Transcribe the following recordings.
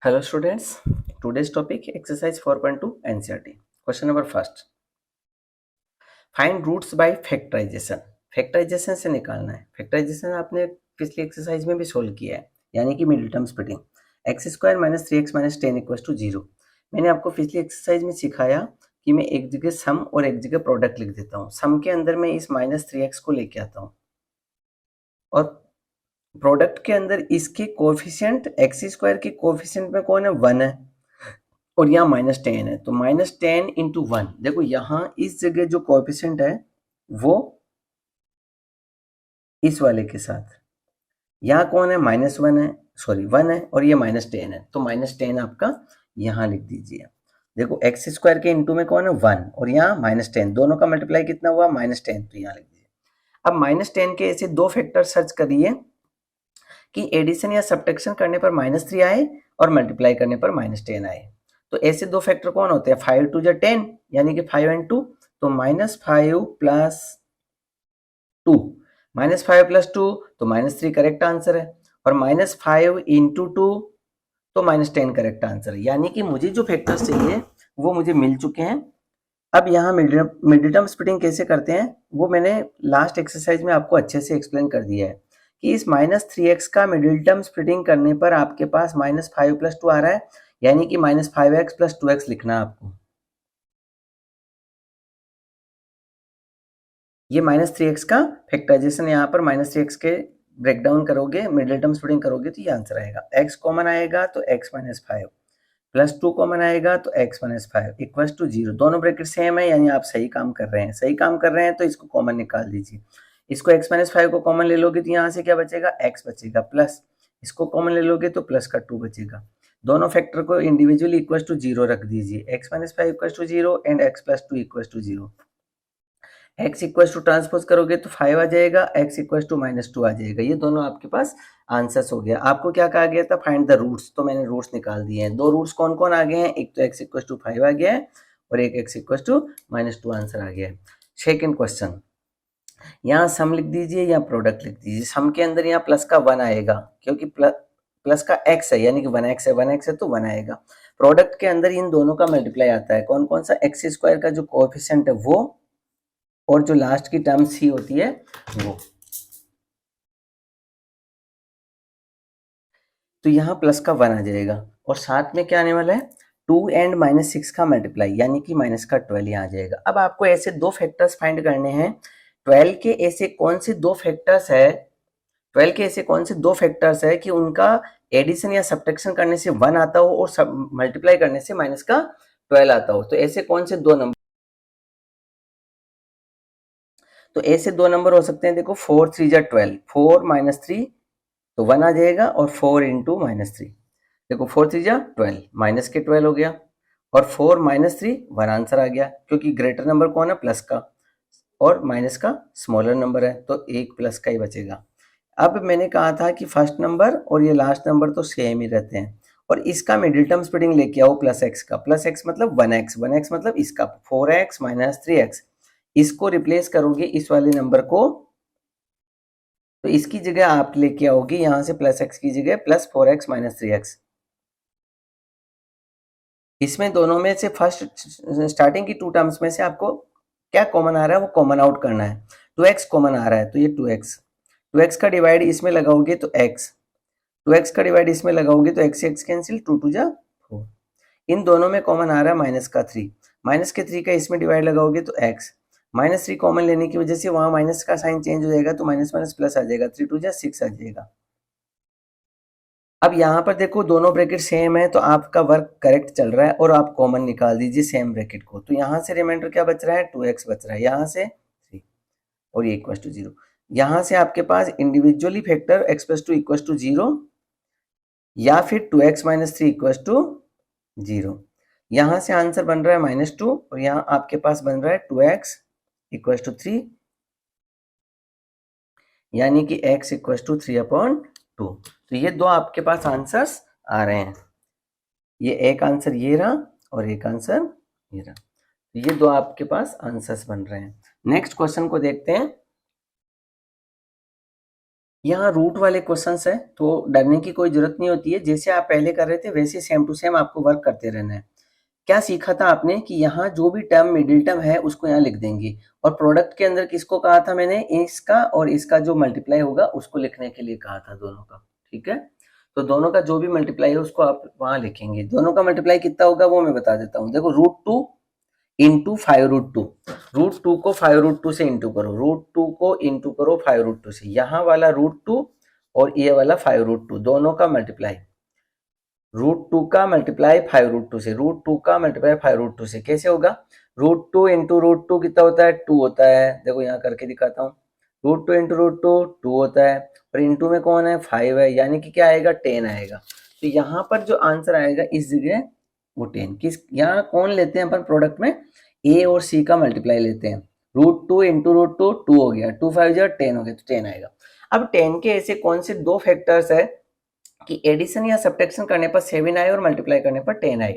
Hello students, today's topic exercise 4.2 NCERT. Question number first. Find roots by factorization. Factorization से निकालना है. Factorisation आपने पिछली एक्सरसाइज में भी सोल्व किया है, यानी कि middle term splitting. X square minus 3x minus 10 equal to 0. मैंने आपको पिछली एक्सरसाइज में सिखाया कि मैं एक जगह सम और एक जगह प्रोडक्ट लिख देता हूँ. सम के अंदर मैं इस माइनस 3x को लेके आता हूँ और प्रोडक्ट के अंदर इसके कोफिशिएंट एक्स स्क्वायर के कोफिशिएंट में कौन है, 1 है और यहाँ माइनस 10 है. तो माइनस 10 इंटू 1. देखो यहाँ इस जगह जो कोफिशिएंट है वो इस वाले के साथ, यहाँ कौन है, माइनस 1 है, सॉरी 1 है और ये माइनस 10 है. तो माइनस 10 आपका यहाँ लिख दीजिए. देखो एक्स स्क्वायर के इंटू में कौन है, 1 और यहाँ माइनस 10, दोनों का मल्टीप्लाई कितना हुआ, माइनस 10. तो यहाँ लिख दीजिए. अब माइनस 10 के ऐसे दो फैक्टर सर्च करिए कि एडिशन या सब्ट्रैक्शन करने पर माइनस 3 आए और मल्टीप्लाई करने पर माइनस 10 आए. तो ऐसे दो फैक्टर कौन होते हैं, 5 टू 10 यानी कि 5 एंड 2. तो माइनस 5 प्लस 2, माइनस 5 प्लस 2 तो माइनस 3 करेक्ट आंसर है. और माइनस 5 इंटू 2 तो माइनस 10 करेक्ट आंसर है. यानी कि मुझे जो फैक्टर्स चाहिए वो मुझे मिल चुके हैं. अब यहाँ मिडिल टर्म स्प्लिटिंग कैसे करते हैं वो मैंने लास्ट एक्सरसाइज में आपको अच्छे से एक्सप्लेन कर दिया है कि इस माइनस 3x का मिडिल टर्म स्प्लिटिंग करने पर आपके पास माइनस 5 प्लस 2 आ रहा है, यानी कि माइनस 5x प्लस 2x लिखना है आपको. ये माइनस 3x का फैक्टराइजेशन, यहाँ पर माइनस 3x के ब्रेकडाउन करोगे, मिडिल टर्म स्प्लिटिंग करोगे तो ये आंसर आएगा. x कॉमन आएगा तो x माइनस 5 प्लस 2 कॉमन आएगा तो x माइनस 5 इक्वल टू 0. दोनों ब्रैकेट सेम है, यानी आप सही काम कर रहे हैं. सही काम कर रहे हैं तो इसको कॉमन निकाल दीजिए. इसको x माइनस 5 को कॉमन ले लोगे तो यहाँ से क्या बचेगा, x बचेगा, प्लस इसको कॉमन ले लोगे तो प्लस का 2 बचेगा. दोनों फैक्टर को इंडिविजुअली इक्वल टू 0 रख दीजिए. x minus 5 equal to 0 and x plus 2 equal to 0. x equal to transpose करोगे तो 5 आ जाएगा, x इक्वल टू माइनस 2 आ जाएगा. ये दोनों आपके पास आंसर्स हो गया. आपको क्या कहा गया था, फाइंड द रूट्स. तो मैंने रूट्स निकाल दिए हैं. दो रूट्स कौन कौन आ गए हैं, एक तो x इक्वल टू 5 आ गया है और एक x equal to minus 2 answer आ गया है. सेकेंड क्वेश्चन, यहाँ सम लिख दीजिए या प्रोडक्ट लिख दीजिए. सम के अंदर यहाँ प्लस का 1 आएगा क्योंकि प्लस का x है, यानी कि 1x है, 1x है तो 1 आएगा. प्रोडक्ट के अंदर इन दोनों का मल्टीप्लाई आता है. कौन कौन सा, एक्स स्क्वायर का जो कोएफिशिएंट है वो और जो लास्ट की टर्म सी होती है वो. तो यहाँ प्लस का 1 आ जाएगा और साथ में क्या आने वाला है, 2 एंड माइनस 6 का मल्टीप्लाई, यानी कि माइनस का 12 यहाँ आ जाएगा. अब आपको ऐसे दो फैक्टर्स फाइंड करने हैं. 12 के ऐसे कौन से दो फैक्टर्स है, 12 के ऐसे कौन से दो फैक्टर्स है कि उनका एडिशन या सब्ट्रैक्शन करने से 1 आता हो और मल्टीप्लाई करने से माइनस का 12 आता हो. तो ऐसे कौन से दो नंबर, तो ऐसे दो नंबर हो सकते हैं. देखो 4 3 जा 12, 4 माइनस 3 तो 1 आ जाएगा और 4 इंटू माइनस 3. देखो 4 3 जा 12, माइनस के 12 हो गया और 4 माइनस 3 1 आंसर आ गया, क्योंकि ग्रेटर नंबर कौन है, प्लस का, और माइनस का स्मॉलर नंबर है तो एक प्लस का ही बचेगा. अब मैंने कहा था कि फर्स्ट नंबर और ये लास्ट नंबर तो सेम ही रहते हैं और इसका मिडिल टर्म स्प्लिटिंग लेके आओ प्लस एक्स का. प्लस एक्स मतलब 1x, 1x मतलब इसका 4x माइनस 3x. इसको रिप्लेस करोगे इस वाले नंबर को तो इसकी जगह आप लेके आओगे यहाँ से प्लस एक्स की जगह प्लस 4x माइनस 3x. इसमें दोनों में से फर्स्ट स्टार्टिंग की टू टर्म्स में से आपको क्या कॉमन आ रहा है वो कॉमन आउट करना है. 2x कॉमन आ रहा है तो ये 2x का डिवाइड इसमें लगाओगे तो x, 2x का डिवाइड इसमें लगाओगे तो x से x कैंसिल, 2 2 जा 4. इन दोनों में कॉमन आ रहा है माइनस का 3, माइनस के 3 का इसमें डिवाइड लगाओगे तो x, माइनस 3 कॉमन लेने की वजह से वहां माइनस का साइन चेंज हो जाएगा तो माइनस माइनस प्लस आ जाएगा, 3 2 जा 6 आ जाएगा. अब यहाँ पर देखो दोनों ब्रैकेट सेम है तो आपका वर्क करेक्ट चल रहा है और आप कॉमन निकाल दीजिए सेम ब्रैकेट को. तो यहाँ से रिमाइंडर क्या बच रहा है, 2x बच रहा है, यहाँ से 3 और ये इक्वल टू 0. यहाँ से आपके पास individually factor x plus 2 equal to 0 या फिर 2x माइनस 3 इक्वल टू 0. यहाँ से आंसर बन रहा है माइनस 2 और यहाँ आपके पास बन रहा है 2x इक्वल टू 3, यानी कि x इक्वल टू 3/2. तो ये दो आपके पास आंसर्स आ रहे हैं. ये एक आंसर ये रहा और एक आंसर ये रहा. तो ये दो आपके पास आंसर्स बन रहे हैं. नेक्स्ट क्वेश्चन को देखते हैं. यहाँ रूट वाले क्वेश्चंस है तो डरने की कोई जरूरत नहीं होती है, जैसे आप पहले कर रहे थे वैसे सेम टू सेम आपको वर्क करते रहना है। क्या सीखा था आपने कि यहाँ जो भी टर्म मिडिल टर्म है उसको यहाँ लिख देंगे, और प्रोडक्ट के अंदर किसको कहा था मैंने, इसका और इसका जो मल्टीप्लाई होगा उसको लिखने के लिए कहा था दोनों का। ठीक है, तो दोनों का जो भी मल्टीप्लाई है उसको आप वहां लिखेंगे। दोनों का मल्टीप्लाई कितना होगा वो मैं बता देता हूँ। देखो √2 इंटू 5√2, √2 को 5√2 से इंटू करो, √2 को इंटू करो 5√2 से, यहाँ वाला √2 और ये वाला 5√2 दोनों का मल्टीप्लाई, √2 का मल्टीप्लाई 5√2 से, √2 का मल्टीप्लाई 5√2 से कैसे होगा, √2 इंटू √2 कितना होता है 2 होता है। देखो यहाँ करके दिखाता हूँ, √2 इंटू √2 2 होता है, और इंटू में कौन है 5 है, यानी कि क्या आएगा 10 आएगा। तो यहाँ पर जो आंसर आएगा इस जगह वो 10, किस यहाँ कौन लेते हैं अपन प्रोडक्ट में, ए और सी का मल्टीप्लाई लेते हैं, √2 इंटू √2 2 हो गया, 2 5 10 हो गया, तो 10 आएगा। अब 10 के ऐसे कौन से दो फैक्टर्स है कि एडिशन या सब्ट्रैक्शन करने पर 7 आए और मल्टीप्लाई करने पर 10 आए।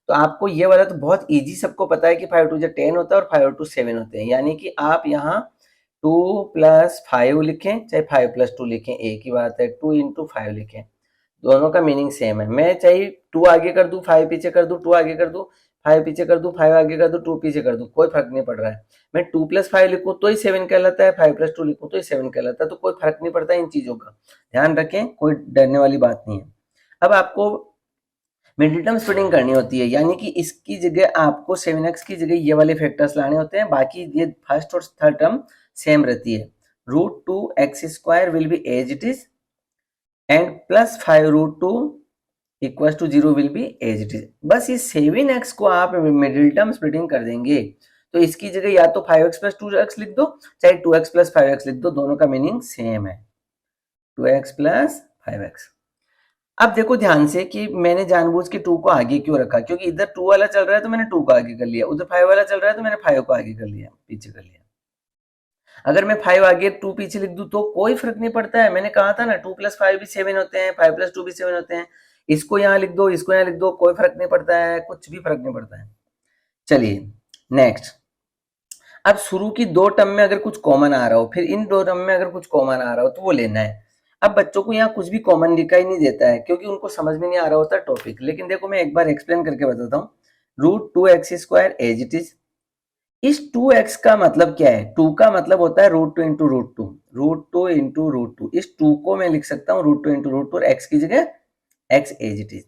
तो आपको ये वाला तो बहुत इजी सबको पता है कि 5 2 10 होता है और 5 2 7 होते हैं, यानी कि आप यहाँ 2 + 5 लिखें चाहे 5 + 2 लिखें, एक ही बात है, 2 × 5 लिखें, दोनों का मीनिंग सेम है। मैं चाहे 2 आगे कर दूं 5 पीछे कर दूं, 2 आगे कर दूं 5 पीछे कर दूं, 5 आगे कर दूं 2 पीछे कर दूं, कोई फर्क नहीं पड़ रहा है। मैं 2 + 5 लिखूं तो ही 7 कहलाता है, 5 + 2 लिखूं तो ही 7 कहलाता है, तो कोई फर्क नहीं पड़ता इन चीजों का, ध्यान रखें, कोई डरने वाली बात नहीं है। अब आपको मिडिल टर्म स्प्लिटिंग करनी होती है, यानी कि इसकी जगह आपको 7x की जगह ये वाले फैक्टर्स लाने होते हैं, बाकी ये फर्स्ट और थर्ड टर्म सेम रहती है। √2x² will be as it is and +5√2 equal to 0 will be as it is. बस ये 7x को आप मिडिल टर्म स्प्लिटिंग कर देंगे, तो इसकी जगह या तो 5x + 2x लिख दो चाहे 2x + 5x लिख दो, दोनों का मीनिंग सेम है, 2x + 5x। अब देखो ध्यान से कि मैंने जानबूझ के 2 को आगे क्यों रखा, क्योंकि इधर 2 वाला चल रहा है तो मैंने 2 को आगे कर लिया, उधर 5 वाला चल रहा है तो मैंने 5 को आगे कर लिया, पीछे कर लिया। अगर मैं 5 आगे 2 पीछे लिख दूं तो कोई फर्क नहीं पड़ता है, मैंने कहा था ना 2 + 5 भी 7 होते हैं, 5 + 2 भी 7 होते हैं, इसको यहाँ लिख दो इसको यहाँ लिख दो, कोई फर्क नहीं पड़ता है, कुछ भी फर्क नहीं पड़ता है। चलिए नेक्स्ट, अब शुरू की 2 टर्म में अगर कुछ कॉमन आ रहा हो, फिर इन 2 टर्म में अगर कुछ कॉमन आ रहा हो तो वो लेना है। अब बच्चों को यहाँ कुछ भी कॉमन दिखाई नहीं देता है क्योंकि उनको समझ में नहीं आ रहा होता टॉपिक, लेकिन देखो मैं एक बार एक्सप्लेन करके बताता हूँ। √2x² एज इट इज, इस 2x का मतलब क्या है, 2 का मतलब होता है √2 × √2, √2 × √2, इस 2 को मैं लिख सकता हूँ √2 × √2 और x की जगह x एज इट इज।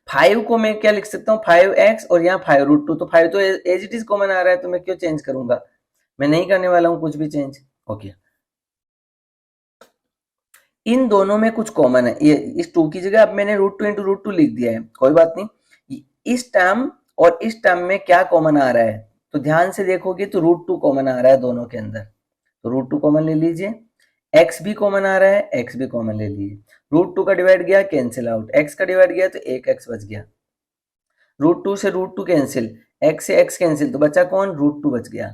5 को मैं क्या लिख सकता हूँ 5x और यहाँ 5√2, तो 5 तो एज इट इज कॉमन आ रहा है तो मैं क्यों चेंज करूंगा, मैं नहीं करने वाला हूं कुछ भी चेंज। ओके, इन दोनों में कुछ कॉमन है, ये इस 2 की जगह अब मैंने √2 × √2 लिख दिया है, कोई बात नहीं। इस टर्म और इस टर्म में क्या कॉमन आ रहा है, तो ध्यान से देखोगे तो √2 कॉमन आ रहा है दोनों के अंदर, तो √2 कॉमन ले लीजिए, x भी कॉमन आ रहा है, x भी कॉमन ले लीजिए, √2 का डिवाइड गया कैंसिल आउट, x का डिवाइड गया तो एक x बच गया, √2 से √2 कैंसिल, x से x कैंसिल, तो बचा कौन √2 बच गया।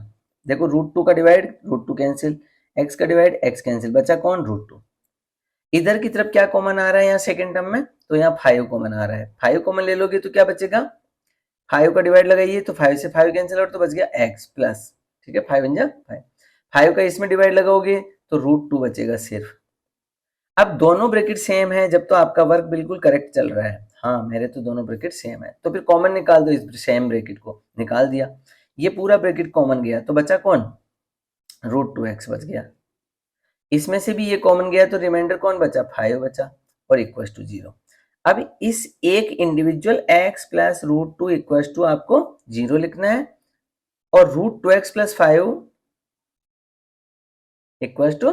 देखो √2 का डिवाइड √2 कैंसिल, x का डिवाइड x कैंसिल, बचा कौन √2। इधर की तरफ क्या कॉमन आ रहा है यहाँ सेकंड टर्म में, तो यहाँ 5 कॉमन आ रहा है, 5 कॉमन ले लोगे तो क्या बचेगा, 5 का डिवाइड लगाइए तो 5 से 5 कैंसिल आउट, तो बच गया x प्लस, ठीक है 5 × 5, 5 का इसमें डिवाइड लगाओगे तो √2 बचेगा सिर्फ। अब दोनों ब्रैकेट सेम है जब तो आपका वर्क बिल्कुल करेक्ट चल रहा है, हाँ मेरे तो दोनों ब्रैकेट सेम है, तो फिर कॉमन निकाल दो, इस सेम ब्रैकेट को निकाल दिया, ये पूरा ब्रैकेट कॉमन गया तो बचा कौन √2x बच गया, इसमें से भी ये कॉमन गया तो रिमाइंडर कौन बचा 5 बचा और इक्वल टू 0। अब इस एक individual x plus √2 equal to आपको 0 लिखना है और √2x + 5 इक्वल टू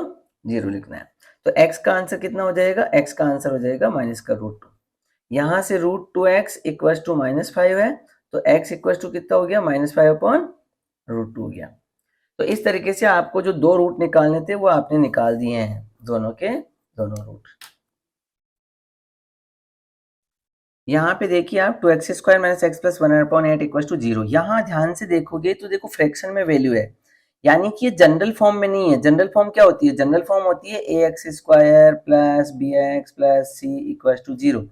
0 लिखना है, तो x का आंसर कितना हो जाएगा, x का आंसर हो जाएगा -√2, यहां से √2x इक्वल टू -5 है तो x इक्वल टू कितना हो गया -5/√2 हो गया। तो इस तरीके से आपको जो 2 रूट निकालने थे वो आपने निकाल दिए हैं, दोनों के दोनों रूट। यहाँ पे देखिए आप 2x² - x + 1/8 इक्वल टू 0, यहाँ ध्यान से देखोगे तो देखो फ्रैक्शन में वैल्यू है, यानी कि ये जनरल फॉर्म में नहीं है। जनरल फॉर्म क्या होती है, जनरल फॉर्म होती है ax² + bx + c equal to 0,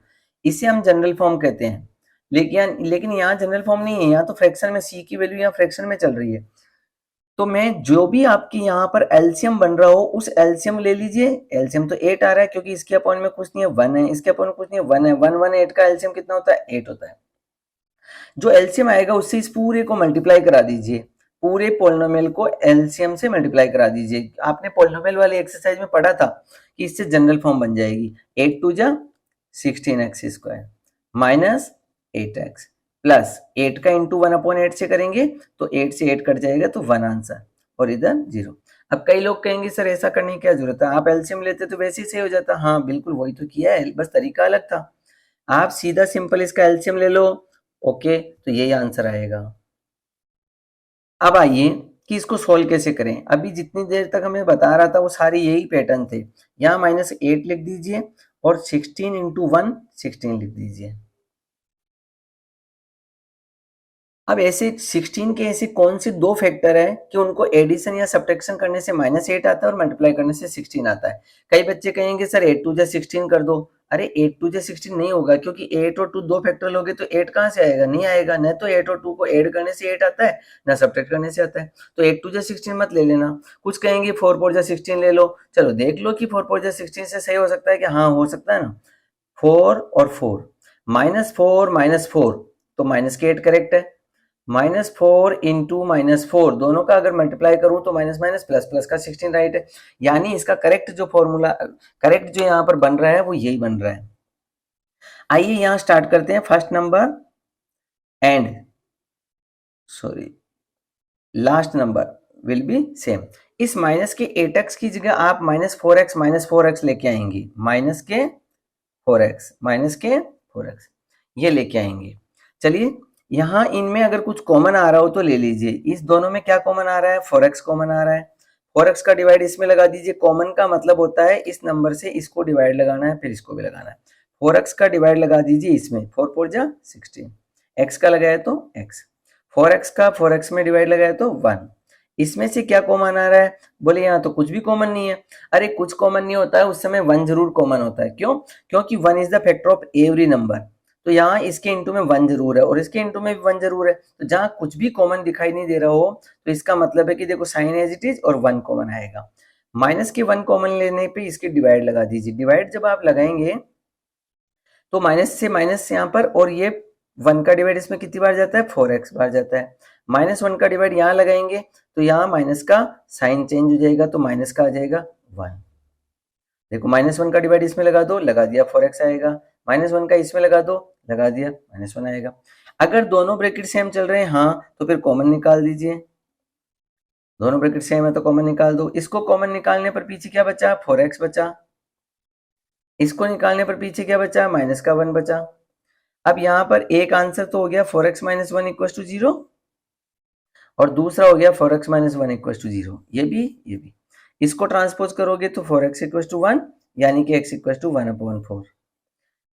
इसे हम जनरल फॉर्म कहते हैं। लेकिन यहाँ जनरल फॉर्म नहीं है, यहाँ तो फ्रैक्शन में c की वैल्यू यहाँ फ्रैक्शन में चल रही है, तो मैं जो भी आपकी यहाँ पर एलसीएम बन रहा हो उस एलसीएम ले लीजिए। एलसीएम तो 8 आ रहा है क्योंकि इसके अपॉन में कुछ नहीं है 1 है, इसके अपॉन में कुछ नहीं है 1 है, 1 1 8 का एलसीएम कितना होता है 8 होता है। जो एलसीएम आएगा उससे इस पूरे को मल्टीप्लाई करा दीजिए, पूरे पोलिनोमियल को एलसीएम से मल्टीप्लाई करा दीजिए। आपने पोलिनोमियल वाली एक्सरसाइज में पढ़ा था कि इससे जनरल फॉर्म बन जाएगी 8 2 जा 16x² माइनस 8x प्लस 8 का इंटू 1/8 से करेंगे तो 8 से 8 कट जाएगा तो 1 आंसर और इधर 0। अब कई लोग कहेंगे सर ऐसा करने की क्या जरूरत है, आप एलसीएम लेते तो वैसे ही सही हो जाता। हाँ बिल्कुल वही तो किया है, बस तरीका अलग था। आप सीधा सिंपल इसका एलसीएम ले लो, ओके, तो यही आंसर आएगा। अब आइए कि इसको सोल्व कैसे करें। अभी जितनी देर तक हमें बता रहा था वो सारे यही पैटर्न थे। यहाँ -8 लिख दीजिए और 16 इंटू 1 16 लिख दीजिए। अब ऐसे 16 के ऐसे कौन से दो फैक्टर है कि उनको एडिशन या सब्ट्रैक्शन करने से -8 आता है और मल्टीप्लाई करने से 16 आता है। कई बच्चे कहेंगे सर 8 2 जा 16 कर दो। अरे 8 2 जा 16 नहीं होगा क्योंकि 8 और 2 दो फैक्टर लोगे तो 8 कहाँ से आएगा, नहीं आएगा। न तो 8 और 2 को ऐड करने से 8 आता है ना सब्ट्रैक्ट करने से आता है, तो 8 2 जा 16 मत ले लेना। कुछ कहेंगे 4 4 जा 16 ले लो, चलो देख लो कि 4 4 जा 16 से सही हो सकता है कि हाँ हो सकता है ना। 4 और 4 -4 तो माइनस के 8 करेक्ट है। -4 इंटू -4 दोनों का अगर मल्टीप्लाई करूं तो माइनस माइनस प्लस प्लस का 16 राइट है। यानी इसका करेक्ट जो फॉर्मूला, करेक्ट जो यहाँ पर बन रहा है वो यही बन रहा है। आइए यहाँ स्टार्ट करते हैं। First number and last number will be same. इस माइनस के 8x की जगह आप -4x लेके आएंगे, -4x ये लेके आएंगे। चलिए यहाँ इनमें अगर कुछ कॉमन आ रहा हो तो ले लीजिए। इस दोनों में क्या कॉमन आ रहा है, 4x कॉमन आ रहा है। 4x का डिवाइड इसमें लगा दीजिए। कॉमन का मतलब होता है इस नंबर से इसको डिवाइड लगाना है फिर इसको भी लगाना है। 4x का डिवाइड लगा दीजिए इसमें, 4 4 जा 16, x का लगाया तो x, 4x का 4x में डिवाइड लगाया तो 1। इसमें से क्या कॉमन आ रहा है, बोले यहाँ तो कुछ भी कॉमन नहीं है। अरे कुछ कॉमन नहीं होता है, उस समय 1 जरूर कॉमन होता है। क्यों, क्योंकि 1 is the factor of every number. तो यहाँ इसके इंटू में 1 जरूर है और इसके इंटू में भी 1 जरूर है। तो जहाँ कुछ भी कॉमन दिखाई नहीं दे रहा हो तो इसका मतलब है कि देखो साइन एज इट इज और 1 कॉमन आएगा। माइनस के 1 कॉमन लेने पे इसके डिवाइड लगा दीजिए। डिवाइड जब आप लगाएंगे तो माइनस से यहाँ पर, और ये 1 का डिवाइड इसमें कितनी बार जाता है, 4x बार जाता है। -1 का डिवाइड यहाँ लगाएंगे तो यहाँ माइनस का साइन चेंज हो जाएगा तो माइनस का आ जाएगा 1। देखो -1 का डिवाइड इसमें लगा दो, लगा दिया 4x आएगा। -1 का इसमें लगा दो, लगा दिया -1 आएगा। अगर दोनों ब्रैकेट सेम चल रहे हैं हाँ तो फिर कॉमन निकाल दीजिए। दोनों ब्रैकेट सेम है तो कॉमन निकाल दो। इसको कॉमन निकालने पर पीछे क्या बचा, 4x बचा। इसको निकालने पर पीछे क्या बचा, माइनस का 1 बचा। अब यहाँ पर एक आंसर तो हो गया 4x - 1 = 0 और दूसरा हो गया 4x - 1 = 0। ये भी इसको ट्रांसपोज करोगे तो 4x = 1 यानी कि x = 1/4।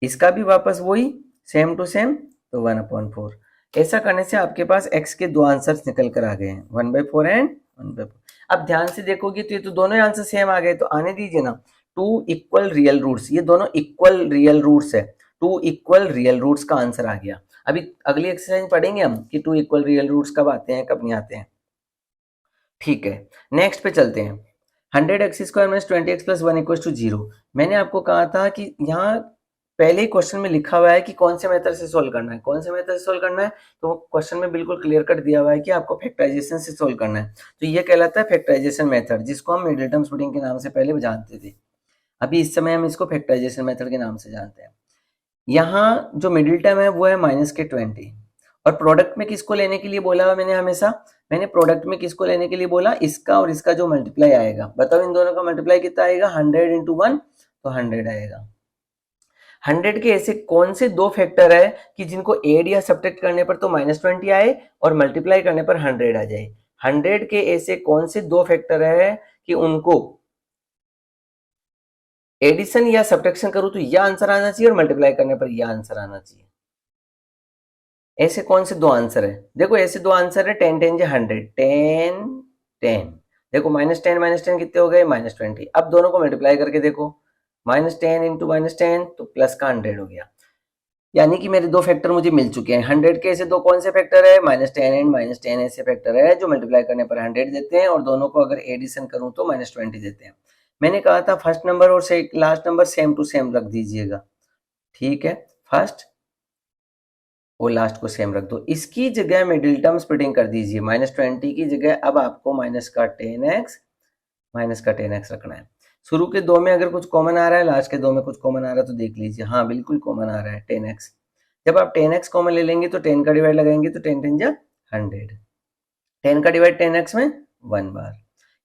इसका भी वापस वही सेम टू सेम तो 1/4। ऐसा करने से आपके पास x के दो आंसर्स निकल कर आ गए हैं, 1/4 एंड 1/4। अब ध्यान से देखोगे तो ये तो दोनों आंसर सेम आ गए, तो आने दीजिए ना। 2 इक्वल रियल रूट्स, ये दोनों इक्वल रियल रूट्स है। 2 इक्वल रियल रूट्स का आंसर आ गया। अभी अगली एक्सरसाइज पढ़ेंगे हम कि 2 इक्वल रियल रूट्स कब आते हैं कब नहीं आते हैं। ठीक है, नेक्स्ट पे चलते हैं। 100x² - 20x + 1 = 0। मैंने आपको कहा था कि यहाँ पहले ही क्वेश्चन में लिखा हुआ है कि कौन से मेथड से सोल्व करना है, कौन से मेथड से सोल्व करना है। तो क्वेश्चन में बिल्कुल क्लियर कट दिया हुआ है कि आपको फैक्टराइजेशन से सोल्व करना है। तो ये कहलाता है फैक्टराइजेशन मेथड, जिसको हम मिडिल टर्म स्प्लिटिंग के नाम से पहले जानते थे। अभी इस समय हम इसको फैक्टराइजेशन मेथड के नाम से जानते हैं। यहाँ जो मिडिल टर्म है वो है -20 और प्रोडक्ट में किसको लेने के लिए बोला हुआ मैंने हमेशा, मैंने प्रोडक्ट में किसको लेने के लिए बोला, इसका और इसका जो मल्टीप्लाई आएगा। बताओ इन दोनों का मल्टीप्लाई कितना आएगा, 100 × 1 तो 100 आएगा। 100 के ऐसे कौन से दो फैक्टर है कि जिनको एड या सब्ट्रैक्ट करने पर तो -20 आए और मल्टीप्लाई करने पर 100 आ जाए। 100 के ऐसे कौन से दो फैक्टर है कि उनको एडिशन या सब्ट्रैक्शन करूं तो यह आंसर आना चाहिए और मल्टीप्लाई करने पर यह आंसर आना चाहिए। ऐसे कौन से दो आंसर है, देखो ऐसे दो आंसर है 10 10 100, 10 10। देखो -10 - 10 कितने हो गए, -20। अब दोनों को मल्टीप्लाई करके देखो, -10 × -10 तो प्लस का 100 हो गया। यानी कि मेरे दो फैक्टर मुझे मिल चुके हैं। 100 के ऐसे दो कौन से फैक्टर है, -10 एंड -10 ऐसे फैक्टर है जो मल्टीप्लाई करने पर 100 देते हैं और दोनों को अगर एडिशन करूं तो -20 देते हैं। मैंने कहा था फर्स्ट नंबर और last number same to same रख दीजिएगा, ठीक है, फर्स्ट और लास्ट को सेम रख दो। इसकी जगह मिडिल टर्म स्प्लिटिंग कर दीजिए, -20 की जगह अब आपको माइनस का 10x रखना है। शुरू के दो में अगर कुछ कॉमन आ रहा है, लास्ट के दो में कुछ कॉमन आ रहा है तो देख लीजिए, हाँ बिल्कुल कॉमन आ रहा है 10x। जब आप 10x कॉमन ले लेंगे तो 10 का डिवाइड लगाएंगे तो 10 10 जा 100, 10 का डिवाइड 10x में 1 बार।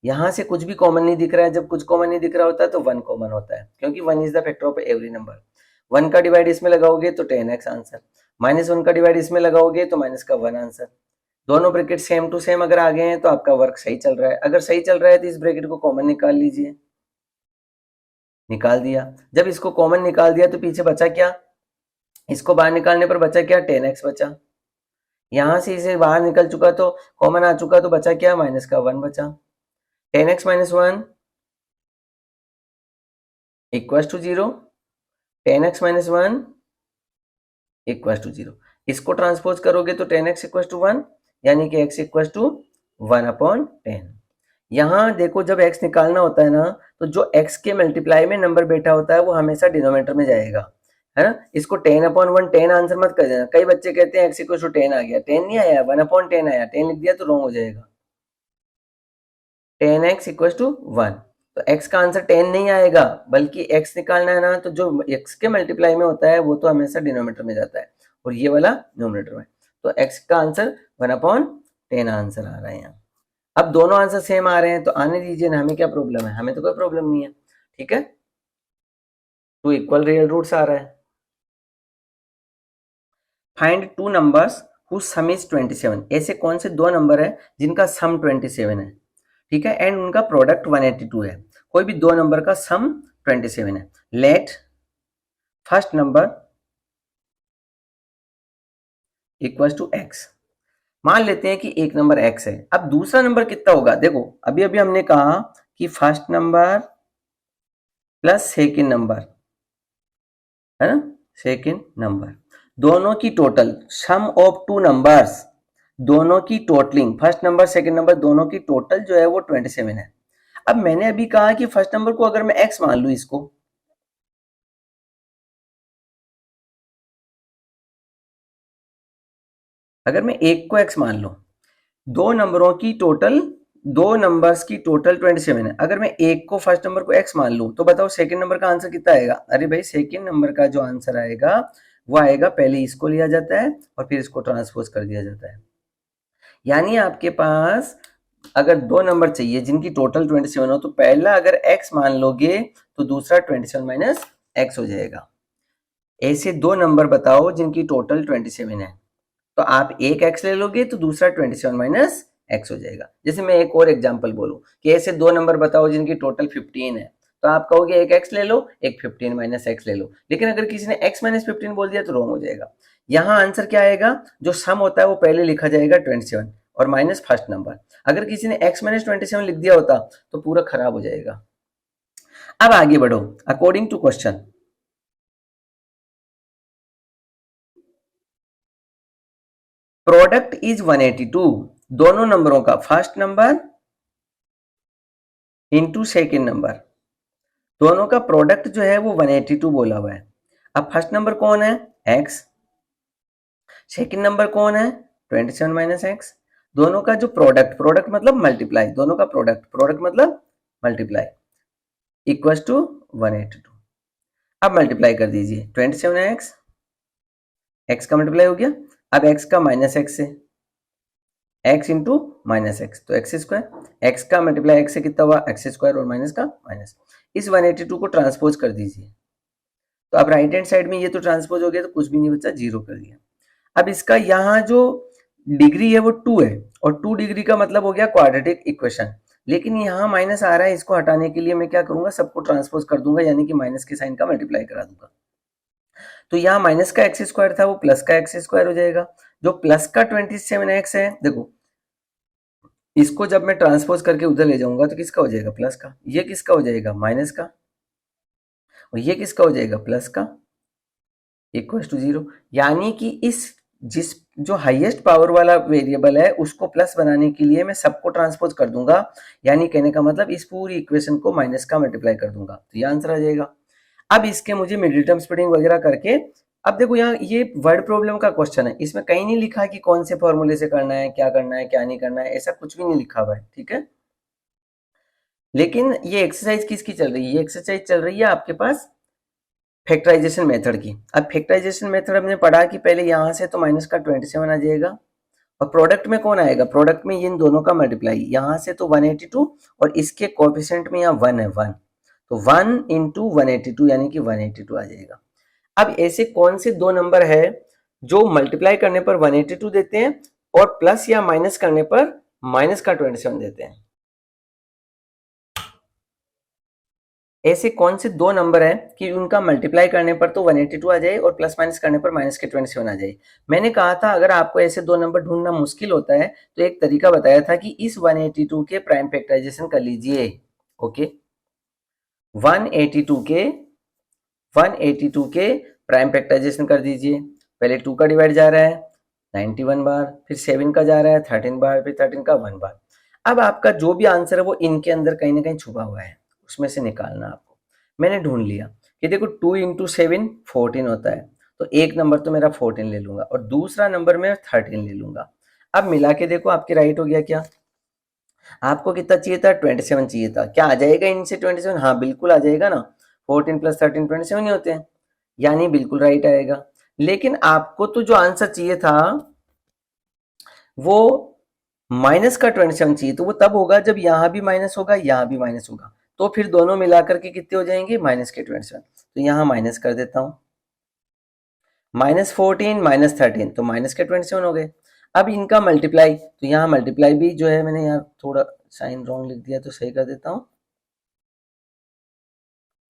यहां से कुछ भी कॉमन नहीं दिख रहा है, जब कुछ कॉमन नहीं दिख रहा होता है तो 1 कॉमन होता है, क्योंकि 1 is the factor of every number. 1 का डिवाइड इसमें लगाओगे तो 10x आंसर, -1 का डिवाइड इसमें लगाओगे तो माइनस का 1 आंसर। दोनों ब्रैकेट सेम टू सेम अगर आ गए हैं तो आपका वर्क सही चल रहा है। अगर सही चल रहा है तो इस ब्रैकेट को कॉमन निकाल लीजिए, निकाल दिया। जब इसको कॉमन निकाल दिया तो पीछे बचा क्या, इसको बाहर निकालने पर बचा क्या, 10x बचा। यहां से इसे बाहर निकल चुका तो कॉमन आ चुका तो बचा क्या, माइनस का 1 बचा। 10x - 1 equal to 0, 10x - 1 equal to 0। इसको ट्रांसपोज करोगे तो 10x इक्वल टू 1, यानी कि x इक्वल टू 1/10। यहां देखो जब x निकालना होता है ना तो जो x के मल्टीप्लाई में नंबर बैठा होता है वो हमेशा डिनोमिनेटर में जाएगा, है ना। इसको 10/1 10 आंसर मत कर देना। कई बच्चे कहते हैं x इक्वल टू 10 आ गया, 10 नहीं आया, 1/10 आया, 10 लिख दिया तो रॉन्ग हो जाएगा। 10x इक्वल टू 1, तो x का आंसर 10 नहीं आएगा, बल्कि x निकालना है ना तो जो x के मल्टीप्लाई में होता है वो तो हमेशा डिनोमिनेटर में जाता है और ये वाला न्यूमरेटर में। तो x का आंसर 1/10 आंसर आ रहा है यहाँ। अब दोनों आंसर सेम आ रहे हैं तो आने दीजिए ना, हमें क्या प्रॉब्लम है, हमें तो कोई प्रॉब्लम नहीं है, ठीक है। टू इक्वल रियल रूट्स आ रहा है। Find two numbers who some is 27, ऐसे कौन से दो नंबर है जिनका सम 27 है, ठीक है, एंड उनका प्रोडक्ट 182 है। कोई भी दो नंबर का सम 27 है। Let first number equal to x। मान लेते हैं कि एक नंबर x है। अब दूसरा नंबर कितना होगा, देखो अभी अभी हमने कहा कि first number plus second number, है ना, सेकेंड नंबर, दोनों की total sum of two numbers, दोनों की totalling, first number second number दोनों की टोटल जो है वो 27 है। अब मैंने अभी कहा कि फर्स्ट नंबर को अगर मैं x मान लू, इसको अगर मैं एक को x मान लू, दो नंबरों की टोटल, दो नंबर्स की टोटल 27 है। अगर मैं एक को फर्स्ट नंबर को x मान लू तो बताओ सेकंड नंबर का आंसर कितना आएगा। अरे भाई सेकंड नंबर का जो आंसर आएगा वो आएगा, पहले इसको लिया जाता है और फिर इसको ट्रांसपोज कर दिया जाता है। यानी आपके पास अगर दो नंबर चाहिए जिनकी टोटल 27 हो तो पहला अगर x मान लोगे तो दूसरा 27 माइनस x हो जाएगा। ऐसे दो नंबर बताओ जिनकी टोटल 27 है, तो आप एक x ले लोगे तो दूसरा 27 माइनस x हो जाएगा। जैसे मैं एक और एग्जांपल बोलूं कि ऐसे दो नंबर बताओ जिनकी टोटल 15 है, तो आप कहोगे एक x ले लो, एक 15 माइनस x ले लो। लेकिन अगर किसी ने x माइनस 15 बोल दिया तो रॉन्ग हो जाएगा। यहाँ आंसर क्या आएगा, जो सम होता है वो पहले लिखा जाएगा 27 और माइनस फर्स्ट नंबर। अगर किसी ने x माइनस 27 लिख दिया होता तो पूरा खराब हो जाएगा। अब आगे बढ़ो, according to question product is 182, दोनों नंबरों का first number into second number, दोनों का प्रोडक्ट जो है वो 182 बोला हुआ है। अब फर्स्ट नंबर कौन है, x, सेकेंड नंबर कौन है, 27 माइनस x। दोनों का जो प्रोडक्ट, प्रोडक्ट मतलब मल्टीप्लाई, दोनों का प्रोडक्ट, प्रोडक्ट मतलब मल्टीप्लाई, इक्वल टू 182। अब मल्टीप्लाई कर दीजिए, 27x, x का मल्टीप्लाई हो गया। अब x का माइनस x से, x इंटू माइनस एक्स तो एक्स स्क्वायर, x का मल्टीप्लाई x से कितना हुआ, एक्स स्क्वायर और माइनस का माइनस। इस 182 को ट्रांसपोज कर दीजिए, तो अब राइट हैंड साइड में ये तो ट्रांसपोज हो गया तो कुछ भी नहीं बचा, जीरो कर दिया। अब इसका यहाँ जो डिग्री है वो 2 है और 2 डिग्री का मतलब हो गया क्वाड्रेटिक इक्वेशन। लेकिन यहाँ माइनस आ रहा है, इसको हटाने के लिए मैं क्या करूंगा, सबको ट्रांसपोज कर दूंगा, यानी कि माइनस के साइन का मल्टीप्लाई करा दूंगा। तो यहाँ माइनस का एक्स स्क्वायर था वो प्लस का एक्स स्क्वायर हो जाएगा। जो प्लस का 27x है, देखो इसको जब मैं ट्रांसपोज करके उधर ले जाऊंगा तो किसका हो जाएगा, प्लस का। ये किसका हो जाएगा, माइनस का। और ये किसका हो जाएगा, प्लस का। इक्वल टू 0, यानी कि इस जिस जो हाईएस्ट पावर वाला वेरिएबल है उसको प्लस बनाने के लिए मैं सबको ट्रांसपोज कर दूंगा, यानी कहने का मतलब इस पूरी इक्वेशन को माइनस का मल्टीप्लाई कर दूंगा, तो ये आंसर आ जाएगा। अब इसके मुझे मिडिल टर्म स्प्लिटिंग वगैरह करके, अब देखो यहाँ ये वर्ड प्रॉब्लम का क्वेश्चन है, इसमें कहीं नहीं लिखा कि कौन से फॉर्मूले से करना है, क्या करना है, क्या नहीं करना है, ऐसा कुछ भी नहीं लिखा हुआ है, ठीक है। लेकिन ये एक्सरसाइज किसकी चल रही है, ये एक्सरसाइज चल रही है आपके पास फैक्टराइजेशन मेथड की। अब फैक्टराइजेशन मेथड हमने पढ़ा कि पहले यहाँ से तो माइनस का 27 आ जाएगा, और प्रोडक्ट में कौन आएगा, प्रोडक्ट में इन दोनों का मल्टीप्लाई, यहाँ से तो 182 और इसके कोएफिशिएंट में यहाँ 1 है 1, तो 1 इंटू 182 यानी कि 182 आ जाएगा। अब ऐसे कौन से दो नंबर है जो मल्टीप्लाई करने पर 182 देते हैं और प्लस या माइनस करने पर माइनस का 27 देते हैं, ऐसे कौन से दो नंबर है कि उनका मल्टीप्लाई करने पर तो 182 आ जाए और प्लस माइनस करने पर माइनस के 27 आ जाए। मैंने कहा था अगर आपको ऐसे दो नंबर ढूंढना मुश्किल होता है तो एक तरीका बताया था कि इस 182 के प्राइम फैक्टराइजेशन कर लीजिए। ओके, 182 के प्राइम फैक्टराइजेशन कर दीजिए। पहले 2 का डिवाइड जा रहा है 91 बार, फिर 7 का जा रहा है 13 बार, फिर 13 का 1 बार। अब आपका जो भी आंसर है वो इनके अंदर कहीं ना कहीं छुपा हुआ है, उसमें से निकालना आपको। मैंने ढूंढ लिया कि देखो 2 इंटू 7 14 होता है, तो एक नंबर तो मेरा 14 ले लूंगा और दूसरा नंबर मैं 13 ले लूंगा। अब मिला के देखो आपके राइट हो गया क्या, आपको कितना चाहिए था, 27 चाहिए था, क्या आ जाएगा इनसे 27, हाँ बिल्कुल आ जाएगा ना, 14 प्लस 13 27 ही होते हैं, यानी बिल्कुल राइट आएगा। लेकिन आपको तो जो आंसर चाहिए था वो माइनस का 27 चाहिए, तो वो तब होगा जब यहां भी माइनस होगा यहां भी माइनस होगा, तो फिर दोनों मिलाकर के कितने हो जाएंगे, माइनस के 27। तो यहां माइनस कर देता हूं, -14 -13 तो माइनस के 27 हो गए। अब इनका मल्टीप्लाई, तो यहाँ मल्टीप्लाई भी जो है मैंने यहाँ थोड़ा साइन रॉन्ग लिख दिया तो सही कर देता हूं,